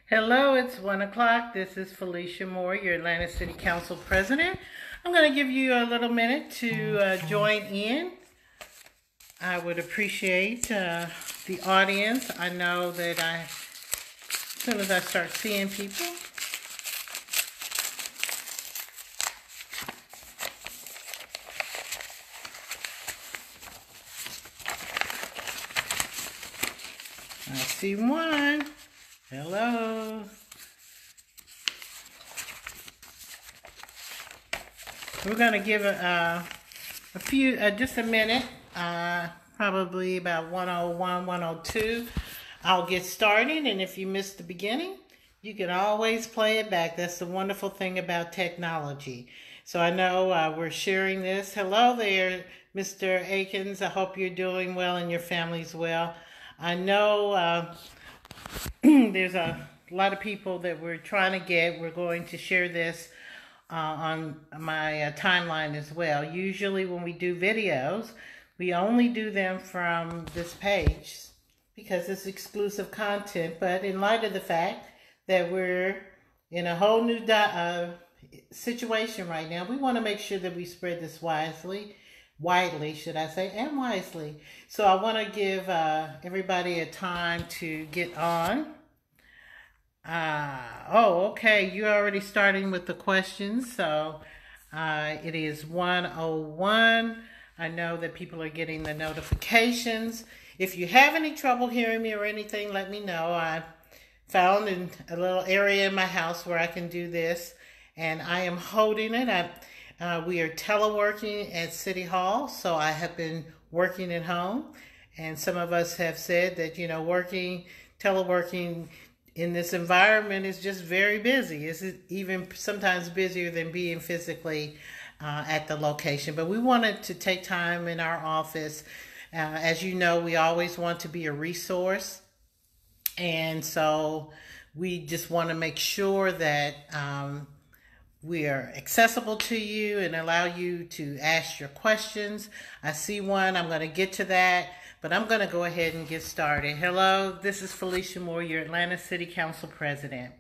Hello, it's 1 o'clock. This is Felicia Moore, your Atlanta City Council President. I'm going to give you a little minute to join in. I would appreciate the audience. I know that as soon as I start seeing people, I see one. Hello. We're going to give just a minute, probably about 101, 102. I'll get started, and if you missed the beginning, you can always play it back. That's the wonderful thing about technology. So I know we're sharing this. Hello there, Mr. Akins. I hope you're doing well and your family's well. I know there's a lot of people that we're trying to get. We're going to share this on my timeline as well. Usually when we do videos, we only do them from this page because it's exclusive content. But in light of the fact that we're in a whole new situation right now, we want to make sure that we spread this widely, should I say, and wisely. So I want to give everybody a time to get on. Okay, you're already starting with the questions, so it is 101. I know that people are getting the notifications. If you have any trouble hearing me or anything, let me know. I found in a little area in my house where I can do this, and I am holding it. We are teleworking at City Hall, so I have been working at home, and some of us have said that, you know, teleworking in this environment is just very busy. It's even sometimes busier than being physically at the location. But we wanted to take time in our office. As you know, we always want to be a resource. And so we just want to make sure that we are accessible to you and allow you to ask your questions. I see one. I'm going to get to that. But I'm going to go ahead and get started. Hello, this is Felicia Moore, your Atlanta City Council President.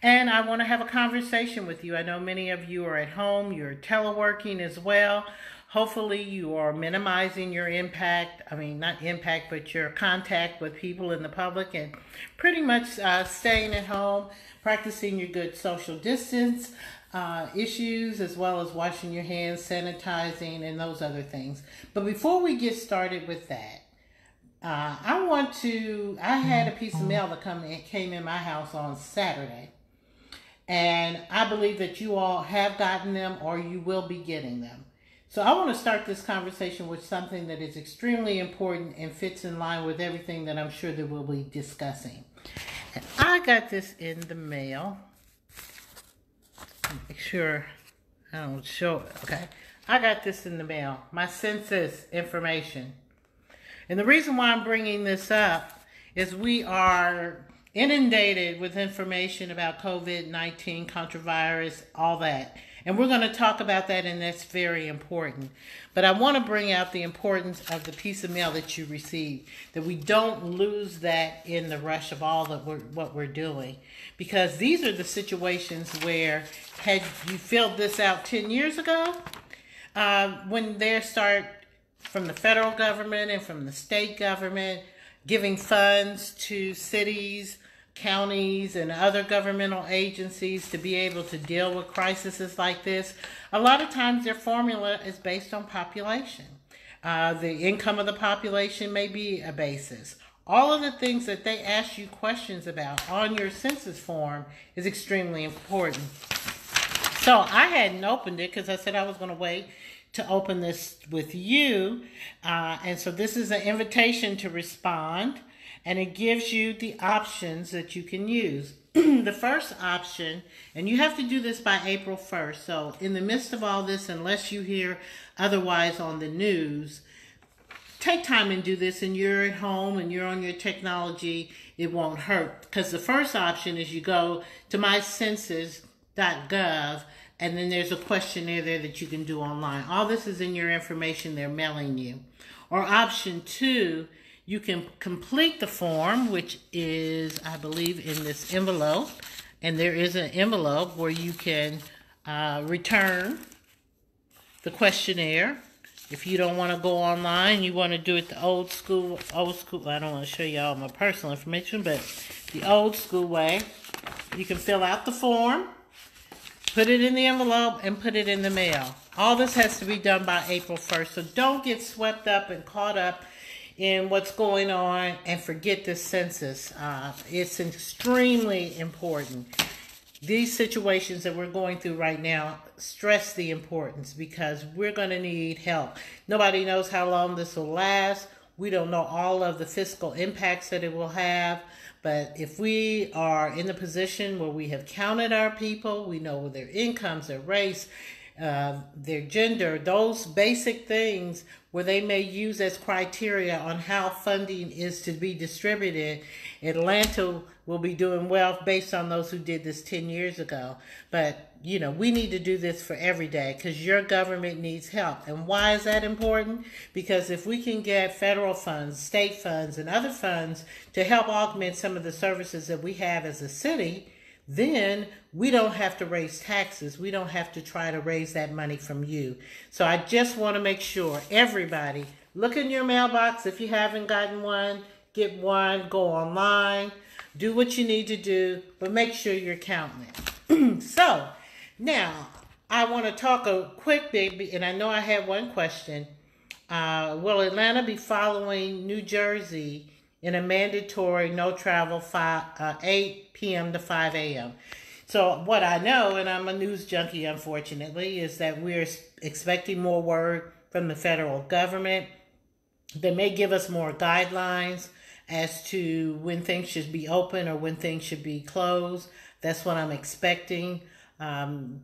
And I want to have a conversation with you. I know many of you are at home. You're teleworking as well. Hopefully you are minimizing your impact. I mean, not impact, but your contact with people in the public, and pretty much staying at home, practicing your good social distance issues, as well as washing your hands, sanitizing, and those other things. But before we get started with that, I had a piece of mail that came in my house on Saturday, and I believe that you all have gotten them or you will be getting them. So I want to start this conversation with something that is extremely important and fits in line with everything that I'm sure that we'll be discussing. And I got this in the mail. Make sure I don't show it, okay? I got this in the mail, my census information. And the reason why I'm bringing this up is we are inundated with information about COVID-19, contravirus, all that. And we're going to talk about that, and that's very important. But I want to bring out the importance of the piece of mail that you received, that we don't lose that in the rush of all of what we're doing. Because these are the situations where, had you filled this out 10 years ago, when they start from the federal government and from the state government giving funds to cities, counties, and other governmental agencies to be able to deal with crises like this, a lot of times their formula is based on population. The income of the population may be a basis. All of the things that they ask you questions about on your census form is extremely important. So I hadn't opened it because I said I was going to wait to open this with you. And so this is an invitation to respond, and it gives you the options that you can use. The first option, and you have to do this by April 1st. So in the midst of all this, unless you hear otherwise on the news, take time and do this, and you're at home and you're on your technology, it won't hurt. Because the first option is you go to mycensus.gov, and then there's a questionnaire there that you can do online. All this is in your information they're mailing you. Or option 2, you can complete the form, which is, I believe, in this envelope. And there is an envelope where you can return the questionnaire. If you don't want to go online, you want to do it the old school, I don't want to show you all my personal information, but the old school way. You can fill out the form, put it in the envelope, and put it in the mail. All this has to be done by April 1st, so don't get swept up and caught up in what's going on and forget this census. It's extremely important. These situations that we're going through right now stress the importance because we're going to need help. Nobody knows how long this will last. We don't know all of the fiscal impacts that it will have. But if we are in the position where we have counted our people, we know their incomes, their race, their gender, those basic things where they may use as criteria on how funding is to be distributed, Atlanta will be doing well based on those who did this 10 years ago. But, you know, we need to do this for every day because your government needs help. And why is that important? Because if we can get federal funds, state funds, and other funds to help augment some of the services that we have as a city, then we don't have to raise taxes. We don't have to try to raise that money from you. So I just want to make sure everybody look in your mailbox. If you haven't gotten one, get one, go online, do what you need to do, but make sure you're counting it. So now I want to talk a quick bit, and I know I had one question. Will Atlanta be following New Jersey in a mandatory no travel 8 p.m. to 5 a.m.? So what I know, and I'm a news junkie unfortunately, is that we're expecting more word from the federal government. They may give us more guidelines as to when things should be open or when things should be closed. That's what I'm expecting. And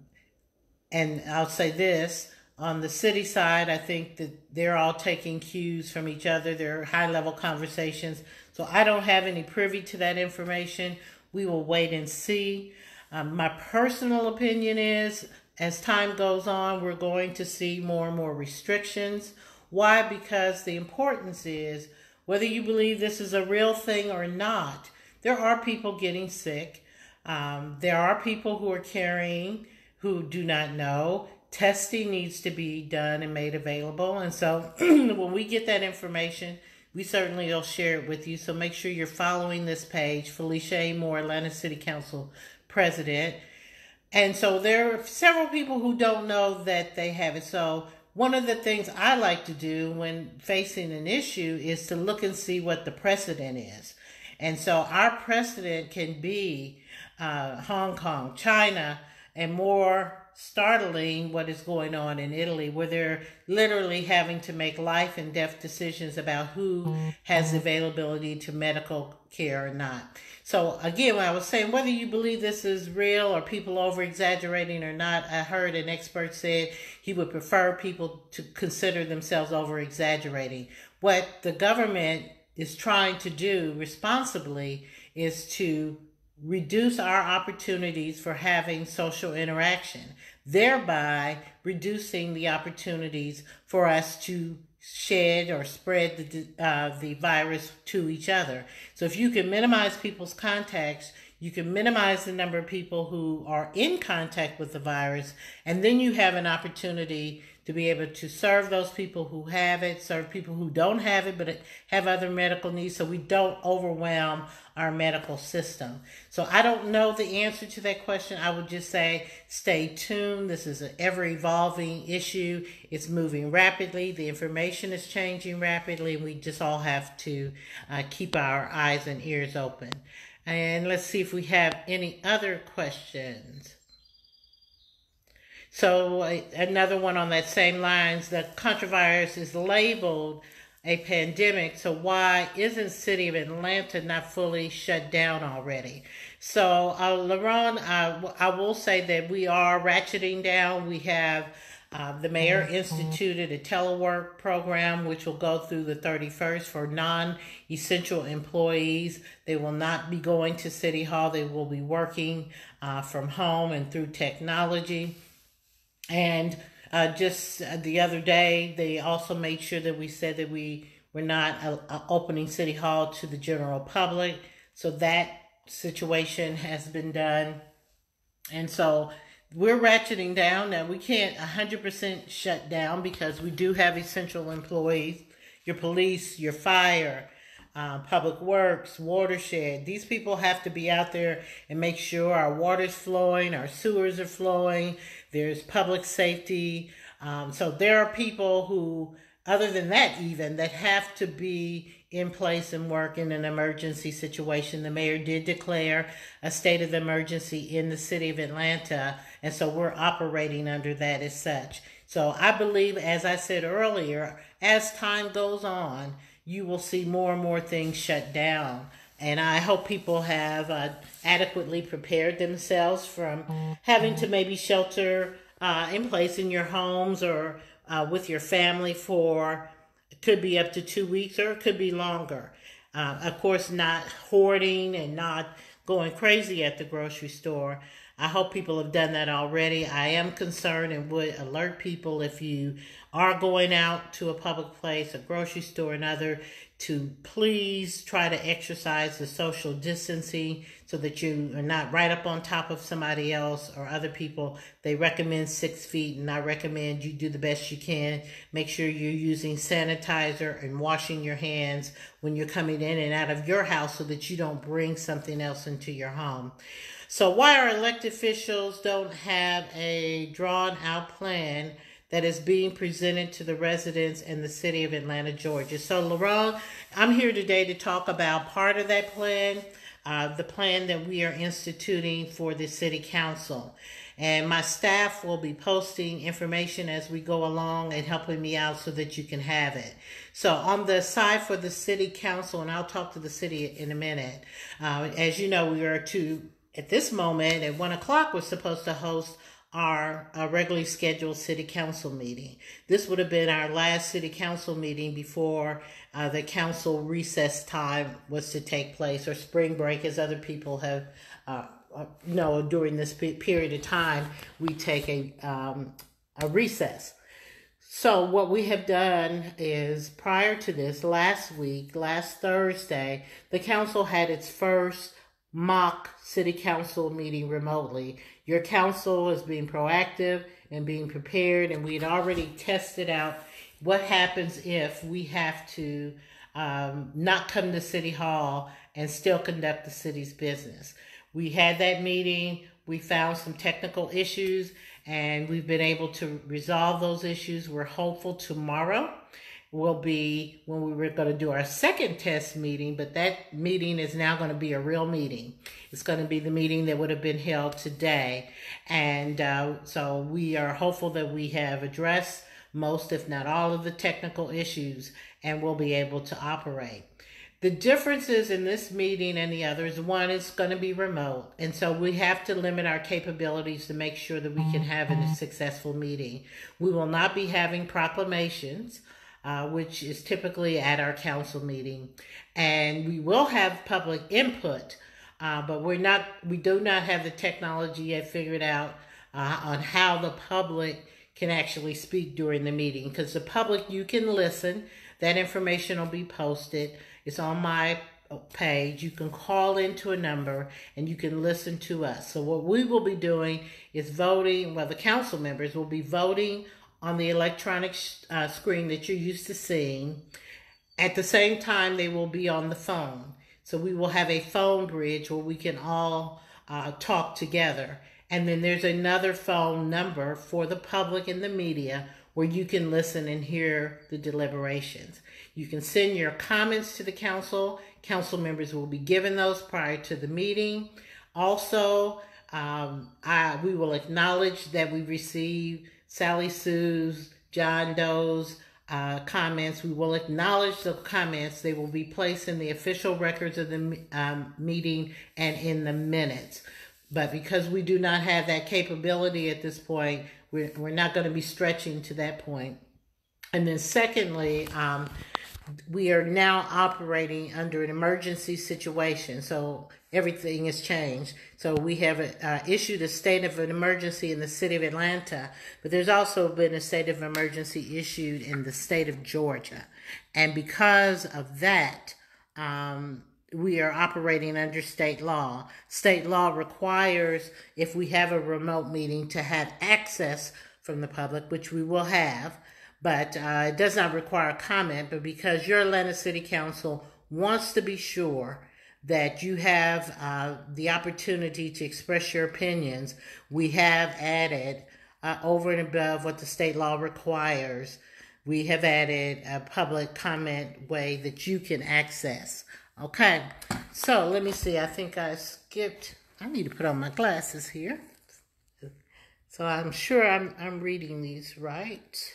I'll say this, on the city side, I think that they're all taking cues from each other. They're high-level conversations. So I don't have any privy to that information. We will wait and see. My personal opinion is, as time goes on, we're going to see more and more restrictions. Why? Because the importance is, whether you believe this is a real thing or not, there are people getting sick. There are people who are carrying who do not know. Testing needs to be done and made available. And so when we get that information, we certainly will share it with you. So make sure you're following this page, Felicia A. Moore, Atlanta City Council President. And so there are several people who don't know that they have it. So one of the things I like to do when facing an issue is to look and see what the precedent is. And so our precedent can be Hong Kong, China, and more startling what is going on in Italy, where they're literally having to make life and death decisions about who has availability to medical care or not. So again, when I was saying, whether you believe this is real or people over exaggerating or not, I heard an expert said he would prefer people to consider themselves over exaggerating. What the government is trying to do responsibly is to reduce our opportunities for having social interaction, thereby reducing the opportunities for us to shed or spread the virus to each other. So if you can minimize people's contacts, you can minimize the number of people who are in contact with the virus, and then you have an opportunity to be able to serve those people who have it, serve people who don't have it but have other medical needs, so we don't overwhelm our medical system. So I don't know the answer to that question. I would just say stay tuned. This is an ever-evolving issue. It's moving rapidly. The information is changing rapidly. We just all have to keep our eyes and ears open. And let's see if we have any other questions. So another one on that same lines, the contravirus is labeled a pandemic, so why isn't the city of Atlanta not fully shut down already? So LaRon, I will say that we are ratcheting down. We have the mayor instituted a telework program which will go through the 31st for non-essential employees. They will not be going to City Hall. They will be working from home and through technology. And just the other day, they also made sure that we said that we We're not opening City Hall to the general public. So that situation has been done. And so we're ratcheting down. Now, we can't 100% shut down because we do have essential employees, your police, your fire, public works, watershed. These people have to be out there and make sure our water's flowing, our sewers are flowing, there's public safety. So there are people who, other than that even, that have to be in place and work in an emergency situation. The mayor did declare a state of emergency in the city of Atlanta, and so we're operating under that as such. So I believe, as I said earlier, as time goes on, you will see more and more things shut down. And I hope people have adequately prepared themselves from having to maybe shelter in place in your homes or with your family for, it could be up to 2 weeks or it could be longer. Of course, not hoarding and not going crazy at the grocery store. I hope people have done that already. I am concerned and would alert people, if you are going out to a public place, a grocery store, and other, to please try to exercise the social distancing so that you are not right up on top of somebody else or other people. They recommend 6 feet, and I recommend you do the best you can. Make sure you're using sanitizer and washing your hands when you're coming in and out of your house so that you don't bring something else into your home. So why our elected officials don't have a drawn-out plan that is being presented to the residents in the city of Atlanta, Georgia. So, Laurent, I'm here today to talk about part of that plan, the plan that we are instituting for the city council. And my staff will be posting information as we go along and helping me out so that you can have it. So on the side for the city council, and I'll talk to the city in a minute, as you know, we are at this moment at 1 o'clock, we're supposed to host our regularly scheduled city council meeting. This would have been our last city council meeting before the council recess time was to take place, or spring break, as other people have during this period of time we take a recess. So what we have done is, prior to this, last Thursday, the council had its first mock city council meeting remotely. Your council is being proactive and being prepared, and we had already tested out what happens if we have to not come to City Hall and still conduct the city's business. We had that meeting, we found some technical issues, and we've been able to resolve those issues. We're hopeful tomorrow will be when we were going to do our second test meeting, but that meeting is now going to be a real meeting. It's going to be the meeting that would have been held today. And so we are hopeful that we have addressed most, if not all, of the technical issues, and we'll be able to operate. The differences in this meeting and the others: one, is going to be remote, and so we have to limit our capabilities to make sure that we can have a successful meeting. We will not be having proclamations, which is typically at our council meeting, and we will have public input, but we do not have the technology yet figured out on how the public can actually speak during the meeting. Because the public, you can listen, that information will be posted. It's on my page. You can call into a number and you can listen to us. So what we will be doing is voting. Well, the council members will be voting on the electronic screen that you're used to seeing. At the same time, they will be on the phone. So we will have a phone bridge where we can all talk together. And then there's another phone number for the public and the media where you can listen and hear the deliberations. You can send your comments to the council. Council members will be given those prior to the meeting. Also, we will acknowledge that we received Sally Sue's, John Doe's comments. We will acknowledge the comments. They will be placed in the official records of the meeting and in the minutes. But because we do not have that capability at this point, we're not going to be stretching to that point. And then secondly, we are now operating under an emergency situation. So everything has changed. So we have issued a state of an emergency in the city of Atlanta, but there's also been a state of emergency issued in the state of Georgia. And because of that, we are operating under state law. State law requires, if we have a remote meeting, to have access from the public, which we will have, but it does not require comment. But because your Atlanta City Council wants to be sure that you have the opportunity to express your opinions, we have added, over and above what the state law requires, we have added a public comment way that you can access. Okay, so let me see. I think I skipped. I need to put on my glasses here. So I'm sure I'm reading these right.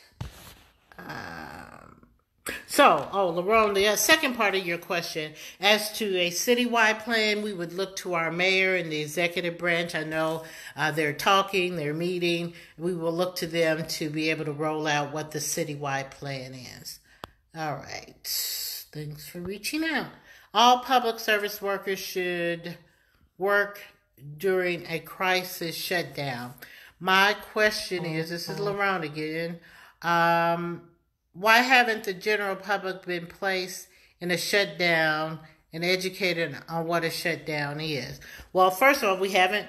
LaRone, the second part of your question, as to a citywide plan, we would look to our mayor and the executive branch. I know they're talking, they're meeting. We will look to them to be able to roll out what the citywide plan is. All right. Thanks for reaching out. All public service workers should work during a crisis shutdown. My question is, this is LaRone again, why haven't the general public been placed in a shutdown and educated on what a shutdown is? Well, first of all, we haven't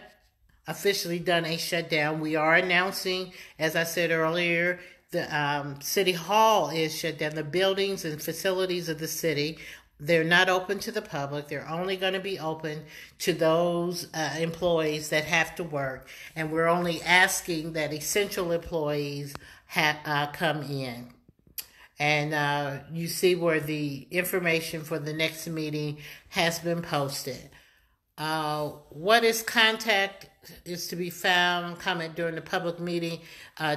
officially done a shutdown. We are announcing, as I said earlier, the City Hall is shut down. The buildings and facilities of the city, they're not open to the public. They're only going to be open to those employees that have to work. And we're only asking that essential employees come in. And you see where the information for the next meeting has been posted. What is contact is to be found, comment during the public meeting.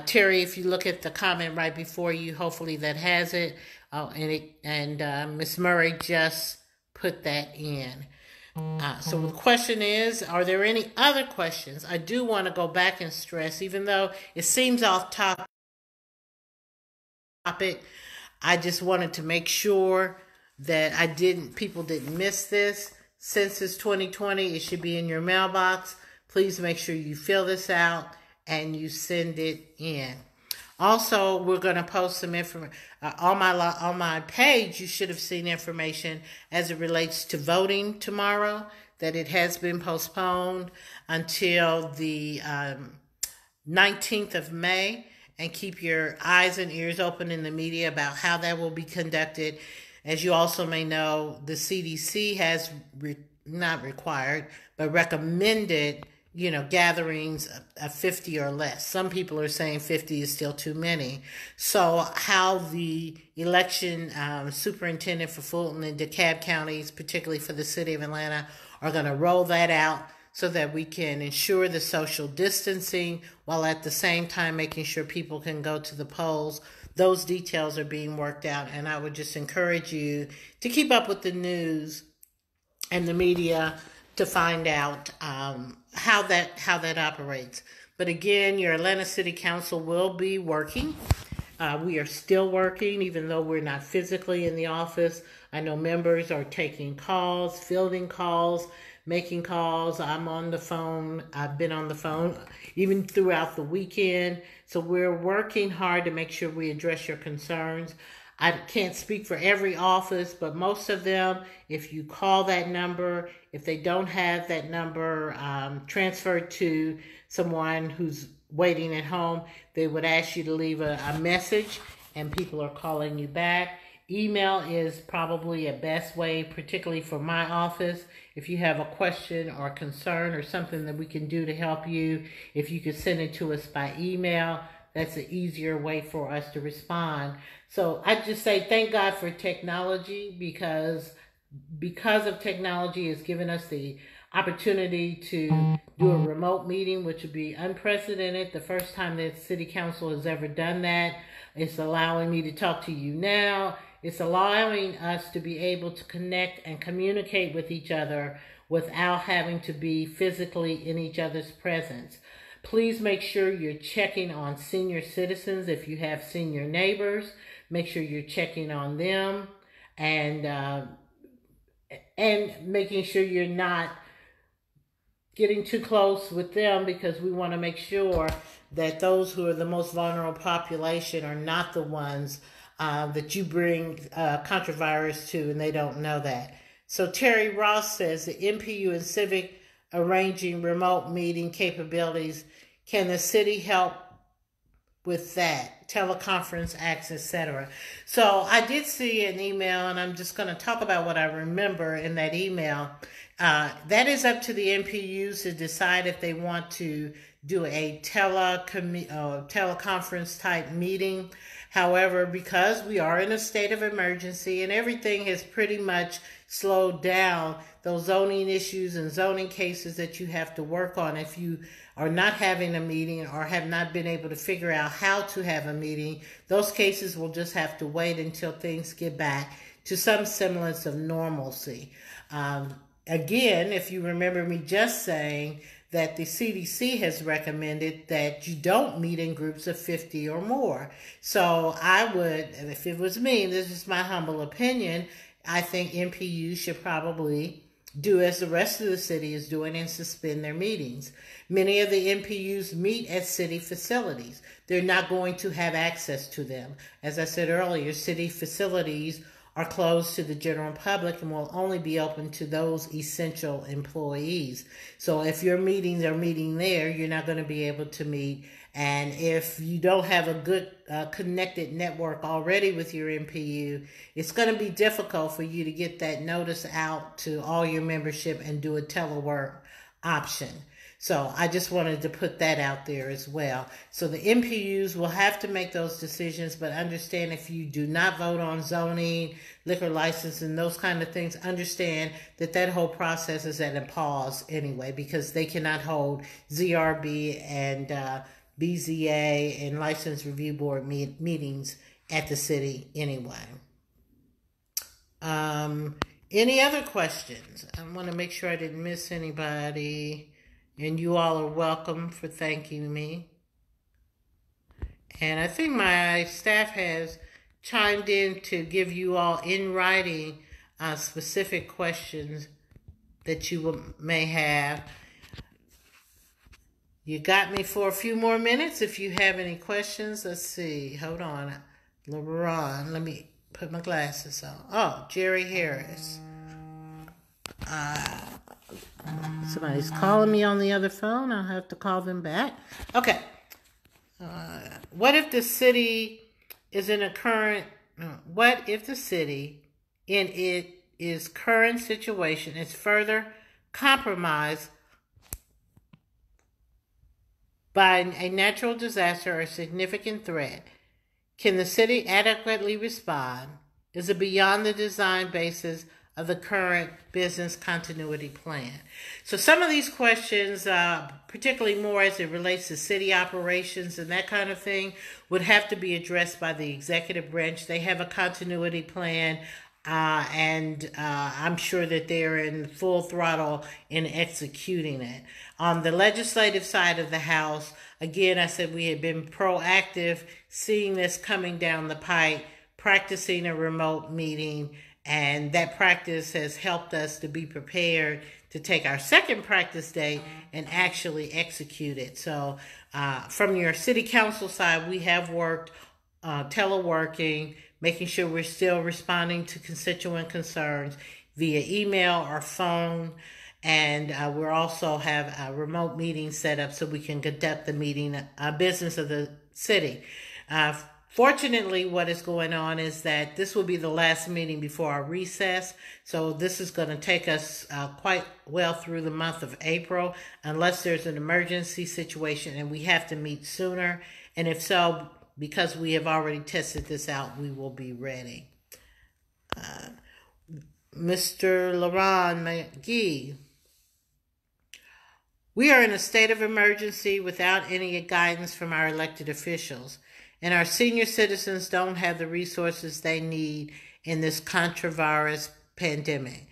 Terry, if you look at the comment right before you, hopefully that has it. And Ms. Murray just put that in. So the question is, are there any other questions? I do want to go back and stress, even though it seems off topic, I just wanted to make sure that people didn't miss this. Census 2020, it should be in your mailbox. Please make sure you fill this out and you send it in. Also, we're going to post some information on my page. You should have seen information as it relates to voting tomorrow, that it has been postponed until the 19th of May. And keep your eyes and ears open in the media about how that will be conducted. As you also may know, the CDC has not required, but recommended, gatherings of 50 or less. Some people are saying 50 is still too many. So how the election superintendent for Fulton and DeKalb counties, particularly for the city of Atlanta, are going to roll that out so that we can ensure the social distancing while at the same time making sure people can go to the polls. Those details are being worked out, and I would just encourage you to keep up with the news and the media to find out how that operates. But again, your Atlanta City Council will be working. We are still working, even though we're not physically in the office. I know members are taking calls, fielding calls, making calls. I'm on the phone. I've been on the phone even throughout the weekend. So we're working hard to make sure we address your concerns. I can't speak for every office, but most of them, if you call that number, if they don't have that number transferred to someone who's waiting at home, they would ask you to leave a message, and people are calling you back. Email is probably a best way, particularly for my office. If you have a question or concern or something that we can do to help you, if you could send it to us by email, that's an easier way for us to respond. So I just say thank God for technology, because of technology, it's given us the opportunity to do a remote meeting, which would be unprecedented. The first time that City Council has ever done that. It's allowing me to talk to you now. It's allowing us to be able to connect and communicate with each other without having to be physically in each other's presence. Please make sure you're checking on senior citizens. If you have senior neighbors, make sure you're checking on them and making sure you're not getting too close with them, because we want to make sure that those who are the most vulnerable population are not the ones that you bring controvirus to, and they don't know that. So Terry Ross says the MPU and Civic arranging remote meeting capabilities. Can the city help with that? Teleconference acts, etc. So I did see an email, and I'm just going to talk about what I remember in that email. That is up to the MPUs to decide if they want to do a teleconference type meeting. However, because we are in a state of emergency and everything has pretty much slowed down, those zoning issues and zoning cases that you have to work on, if you are not having a meeting or have not been able to figure out how to have a meeting, those cases will just have to wait until things get back to some semblance of normalcy. Again, if you remember me just saying that the CDC has recommended that you don't meet in groups of 50 or more. So I would, if it was me, this is my humble opinion, I think MPU should probably do as the rest of the city is doing and suspend their meetings. Many of the MPUs meet at city facilities. They're not going to have access to them. As I said earlier, city facilities are closed to the general public and will only be open to those essential employees. So if your meetings are meeting there, you're not going to be able to meet. And if you don't have a good connected network already with your MPU, it's going to be difficult for you to get that notice out to all your membership and do a telework option. So I just wanted to put that out there as well. So the MPUs will have to make those decisions, but understand if you do not vote on zoning, liquor license, and those kind of things, understand that that whole process is at a pause anyway, because they cannot hold ZRB and BZA and License Review Board meetings at the city anyway. Any other questions? I want to make sure I didn't miss anybody. And you all are welcome for thanking me. And I think my staff has chimed in to give you all in writing specific questions that you may have. You got me for a few more minutes. If you have any questions, let's see. Hold on. LeBron, let me put my glasses on. Oh, Jerry Harris. Somebody's calling me on the other phone. I'll have to call them back. Okay. What if the city is in a current... What if the city in its current situation is further compromised by a natural disaster or significant threat? Can the city adequately respond? Is it beyond the design basis of the current business continuity plan? So some of these questions, particularly more as it relates to city operations and that kind of thing, would have to be addressed by the executive branch. They have a continuity plan, and I'm sure that they're in full throttle in executing it. On the legislative side of the House, again, I said we had been proactive, seeing this coming down the pipe, practicing a remote meeting, and that practice has helped us to be prepared to take our second practice day and actually execute it. So from your city council side, we have worked teleworking, making sure we're still responding to constituent concerns via email or phone. And we also have a remote meeting set up so we can conduct the meeting business of the city. Fortunately, what is going on is that this will be the last meeting before our recess. So this is going to take us quite well through the month of April, unless there's an emergency situation and we have to meet sooner. And if so, because we have already tested this out, we will be ready. Mr. Laron McGee. We are in a state of emergency without any guidance from our elected officials, and our senior citizens don't have the resources they need in this coronavirus pandemic.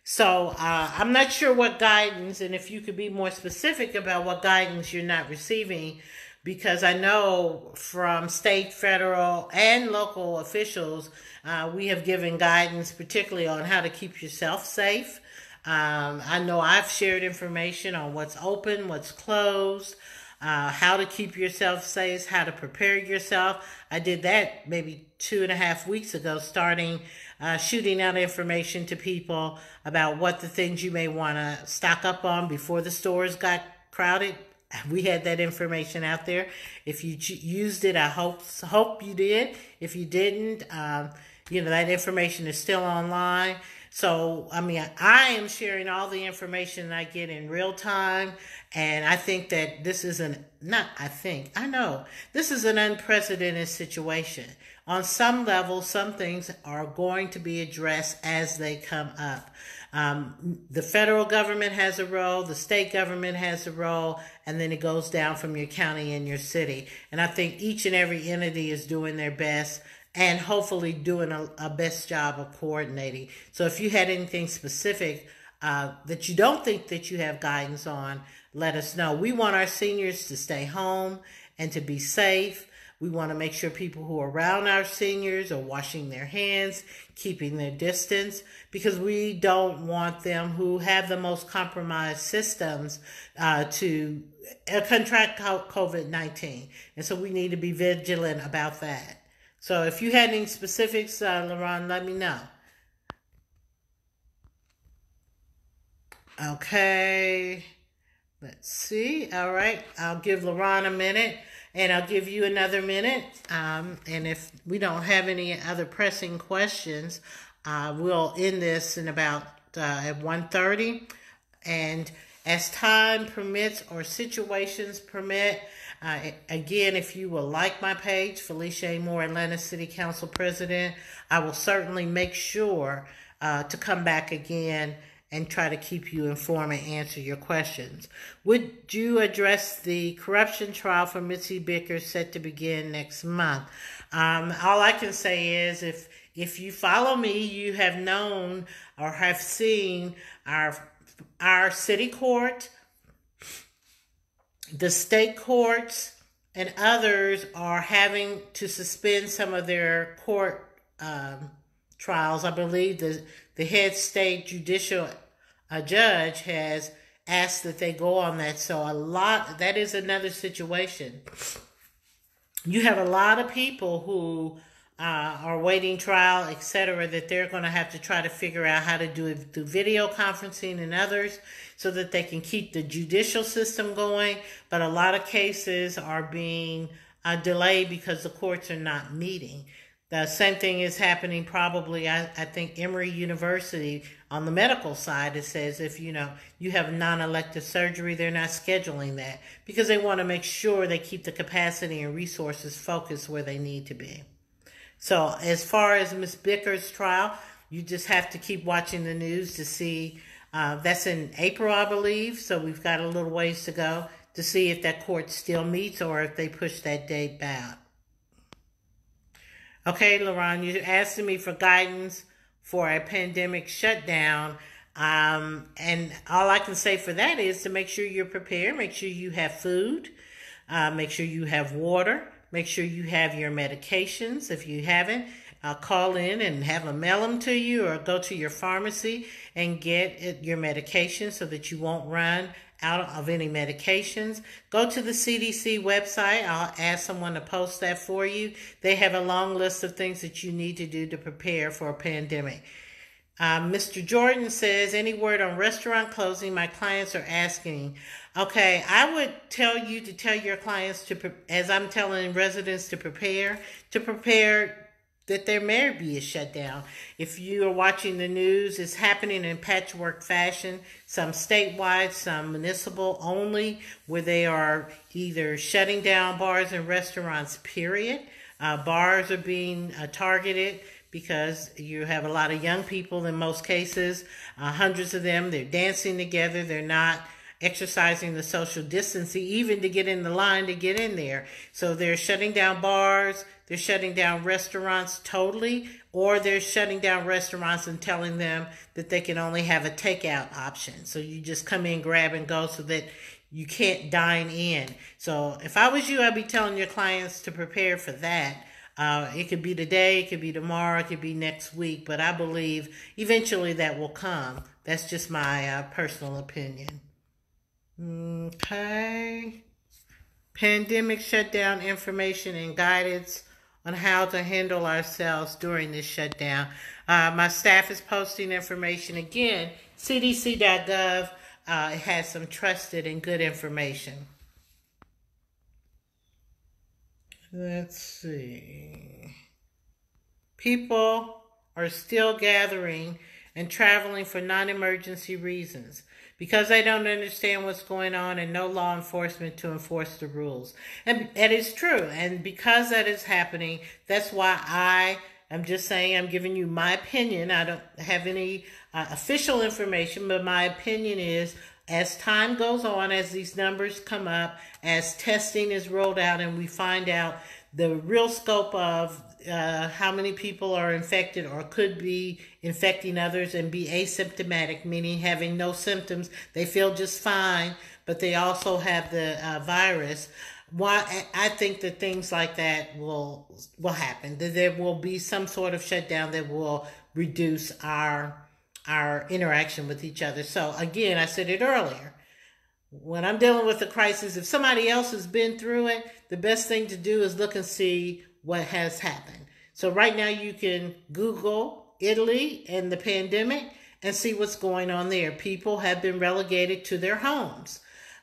So I'm not sure what guidance, and if you could be more specific about what guidance you're not receiving, because I know from state, federal, and local officials, we have given guidance, particularly on how to keep yourself safe. I know I've shared information on what's open, what's closed. how to keep yourself safe, how to prepare yourself. I did that maybe 2.5 weeks ago, starting shooting out information to people about what the things you may want to stock up on before the stores got crowded. We had that information out there. If you used it, I hope you did. If you didn't, that information is still online. So, I mean, I am sharing all the information I get in real time. And I think that this is I know this is an unprecedented situation. On some level, some things are going to be addressed as they come up. The federal government has a role, the state government has a role, and then it goes down from your county and your city. And I think each and every entity is doing their best and hopefully doing a best job of coordinating. So if you had anything specific that you don't think that you have guidance on, let us know. We want our seniors to stay home and to be safe. We want to make sure people who are around our seniors are washing their hands, keeping their distance, because we don't want them who have the most compromised systems to contract COVID-19. And so we need to be vigilant about that. So if you had any specifics, LaRon, let me know. Okay. Let's see. All right. I'll give LaRon a minute, and I'll give you another minute. And if we don't have any other pressing questions, we'll end this in about at 1:30. And as time permits or situations permit, again, if you will like my page, Felicia A. Moore, Atlanta City Council President, I will certainly make sure to come back again and try to keep you informed and answer your questions. Would you address the corruption trial for Mitzi Bickers set to begin next month? All I can say is if you follow me, you have known or have seen our city court, the state courts, and others are having to suspend some of their court trials. I believe the head state judicial judge has asked that they go on that. So that is another situation. You have a lot of people who are waiting trial, etc., that they're going to have to try to figure out how to do it through video conferencing and others so that they can keep the judicial system going. But a lot of cases are being delayed because the courts are not meeting. The same thing is happening probably, I think, Emory University on the medical side. It says if, you have non-elective surgery, they're not scheduling that because they want to make sure they keep the capacity and resources focused where they need to be. So as far as Ms. Bickers' trial, you just have to keep watching the news to see. That's in April, I believe. So we've got a little ways to go to see if that court still meets or if they push that date back. Okay, LaRon, you're asking me for guidance for a pandemic shutdown. And all I can say for that is to make sure you're prepared. Make sure you have food. Make sure you have water. Make sure you have your medications. If you haven't, call in and have them mail them to you or go to your pharmacy and get your medication so that you won't run out of any medications. Go to the CDC website. I'll ask someone to post that for you. They have a long list of things that you need to do to prepare for a pandemic. Mr. Jordan says, any word on restaurant closing? My clients are asking. Okay, I would tell you to tell your clients as I'm telling residents to prepare that there may be a shutdown. If you are watching the news, it's happening in patchwork fashion, some statewide, some municipal only, where they are either shutting down bars and restaurants, period. Bars are being targeted because you have a lot of young people in most cases, hundreds of them, they're dancing together, they're not exercising the social distancing, even to get in the line to get in there. So they're shutting down bars, they're shutting down restaurants totally, or they're shutting down restaurants and telling them that they can only have a takeout option. So you just come in, grab and go so that you can't dine in. So if I was you, I'd be telling your clients to prepare for that. It could be today, it could be tomorrow, it could be next week, but I believe eventually that will come. That's just my personal opinion. Okay. pandemic shutdown information and guidance on how to handle ourselves during this shutdown. My staff is posting information again. CDC.gov has some trusted and good information. Let's see. People are still gathering and traveling for non-emergency reasons because they don't understand what's going on and no law enforcement to enforce the rules. And it's true. And because that is happening, that's why I'm just saying, I'm giving you my opinion. I don't have any official information, but my opinion is, as time goes on, as these numbers come up, as testing is rolled out and we find out the real scope of how many people are infected or could be infecting others and be asymptomatic, meaning having no symptoms, they feel just fine, but they also have the virus. Why I think that things like that will happen. That there will be some sort of shutdown that will reduce our interaction with each other. So again, I said it earlier. When I'm dealing with a crisis, if somebody else has been through it, the best thing to do is look and see what has happened. So right now you can Google Italy and the pandemic and see what's going on there. People have been relegated to their homes.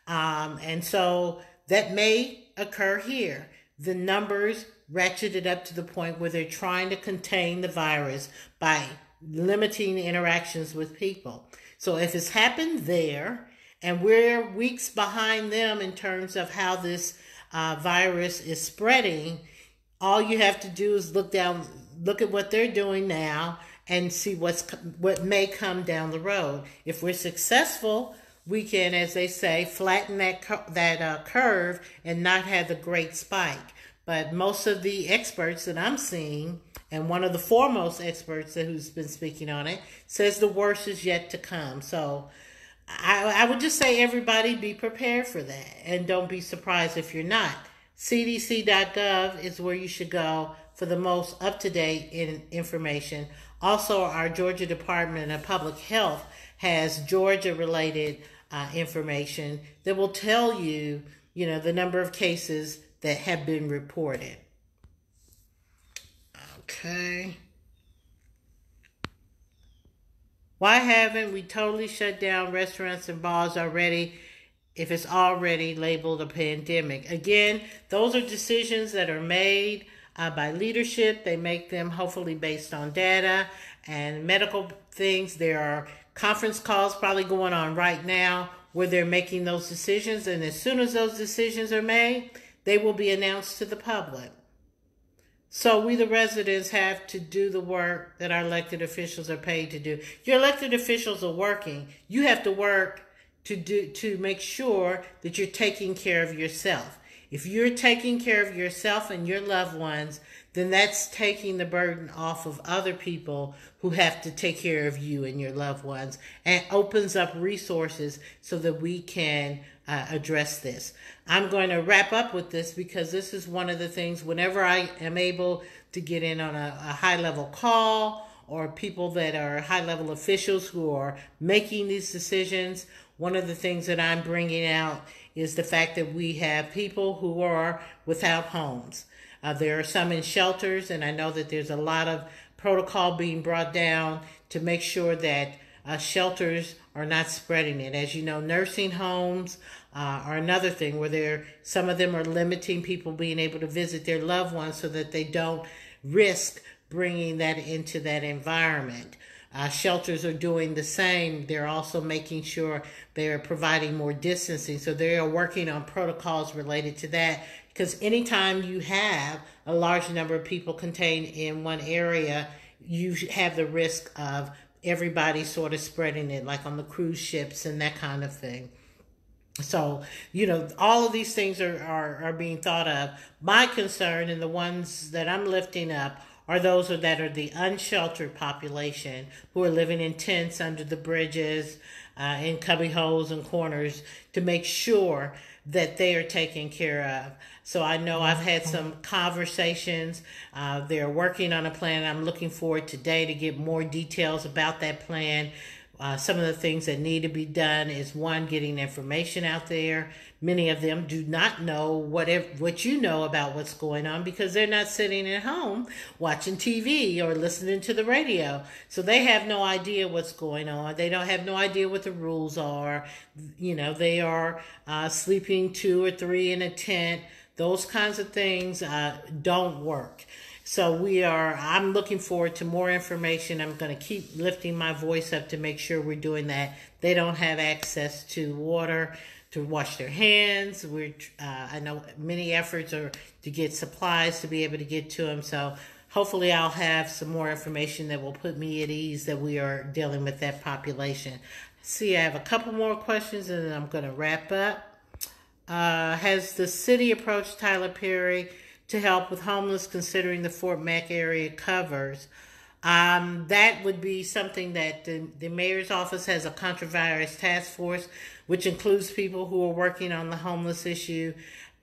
And so that may occur here. The numbers ratcheted up to the point where they're trying to contain the virus by limiting interactions with people. So if it's happened there, and we're weeks behind them in terms of how this virus is spreading, all you have to do is look at what they're doing now and see what may come down the road. If we're successful, we can, as they say, flatten that curve and not have the great spike. But most of the experts that I'm seeing, and one of the foremost experts who's been speaking on it, says the worst is yet to come. So I would just say everybody be prepared for that and don't be surprised if you're not. CDC.gov is where you should go for the most up-to-date information. Also, our Georgia Department of Public Health has Georgia-related information that will tell you, the number of cases that have been reported. Okay. Why haven't we totally shut down restaurants and bars already if it's already labeled a pandemic? Again, those are decisions that are made by leadership. They make them hopefully based on data and medical things. There are conference calls probably going on right now where they're making those decisions. And as soon as those decisions are made, they will be announced to the public. So we, the residents, have to do the work that our elected officials are paid to do. Your elected officials are working. You have to work to make sure that you're taking care of yourself. If you're taking care of yourself and your loved ones, then that's taking the burden off of other people who have to take care of you and your loved ones, and opens up resources so that we can address this. I'm going to wrap up with this because this is one of the things, whenever I am able to get in on a high-level call or people that are high-level officials who are making these decisions, one of the things that I'm bringing out is the fact that we have people who are without homes. There are some in shelters, and I know that there's a lot of protocol being brought down to make sure that shelters are not spreading it. As you know, nursing homes are another thing where some of them are limiting people being able to visit their loved ones so that they don't risk bringing that into that environment. Shelters are doing the same. They're also making sure they're providing more distancing. So they are working on protocols related to that, because anytime you have a large number of people contained in one area, you have the risk of everybody sort of spreading it, like on the cruise ships and that kind of thing. So, all of these things are being thought of. My concern, and the ones that I'm lifting up, are those that are the unsheltered population who are living in tents under the bridges, in cubby holes and corners, to make sure that they are taken care of. So I know I've had some conversations. They're working on a plan. I'm looking forward today to get more details about that plan. Some of the things that need to be done is, one, getting information out there. Many of them do not know what you know about what's going on because they're not sitting at home watching TV or listening to the radio. So they have no idea what's going on. They don't have no idea what the rules are. They are sleeping 2 or 3 in a tent. Those kinds of things don't work. So I'm looking forward to more information. I'm going to keep lifting my voice up to make sure we're doing that. They don't have access to water to wash their hands. I know many efforts are to get supplies to be able to get to them. So hopefully I'll have some more information that will put me at ease that we are dealing with that population. See, I have a couple more questions and then I'm going to wrap up. Has the city approached Tyler Perry to help with homeless, considering the Fort Mac area covers? That would be something that the mayor's office has a coronavirus task force, which includes people who are working on the homeless issue.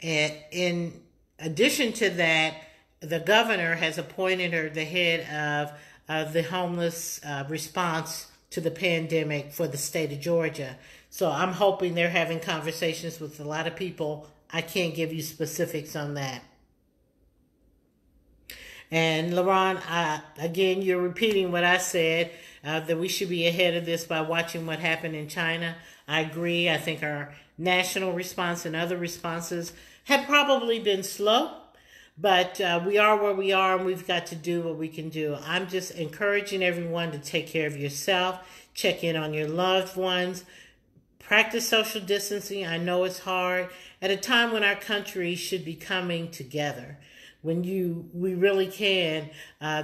And in addition to that, the governor has appointed her the head of the homeless response to the pandemic for the state of Georgia. So I'm hoping they're having conversations with a lot of people. I can't give you specifics on that. And LaRon, again, you're repeating what I said, that we should be ahead of this by watching what happened in China. I agree. I think our national response and other responses have probably been slow, but we are where we are and we've got to do what we can do. I'm just encouraging everyone to take care of yourself, check in on your loved ones, practice social distancing. I know it's hard at a time when our country should be coming together. When we really can,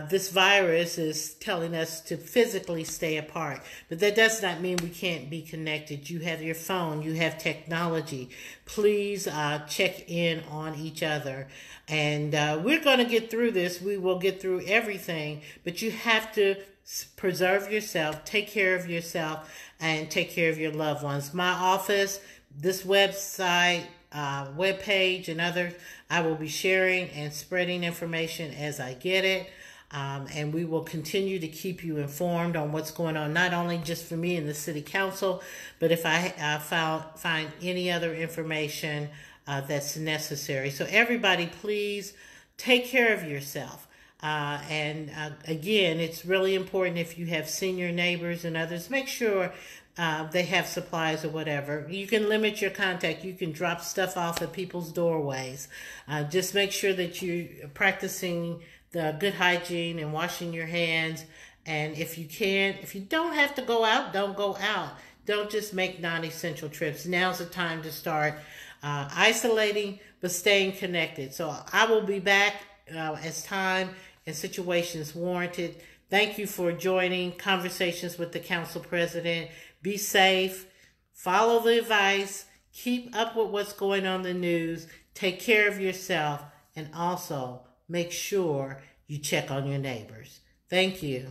this virus is telling us to physically stay apart. But that does not mean we can't be connected. You have your phone, you have technology. Please check in on each other. And we're going to get through this. We will get through everything. But you have to preserve yourself, take care of yourself, and take care of your loved ones. My office, this website, webpage, and others, I will be sharing and spreading information as I get it. And we will continue to keep you informed on what's going on, not only just for me and the city council, but if I find any other information that's necessary. So everybody, please take care of yourself. And again, it's really important if you have senior neighbors and others, make sure they have supplies or whatever. You can limit your contact. You can drop stuff off at people's doorways. Just make sure that you're practicing the good hygiene and washing your hands. And if you don't have to go out, don't go out. Don't just make non-essential trips. Now's the time to start isolating, but staying connected. So I will be back as time and situations warranted. Thank you for joining Conversations with the Council President. Be safe, follow the advice, keep up with what's going on in the news, take care of yourself, and also make sure you check on your neighbors. Thank you.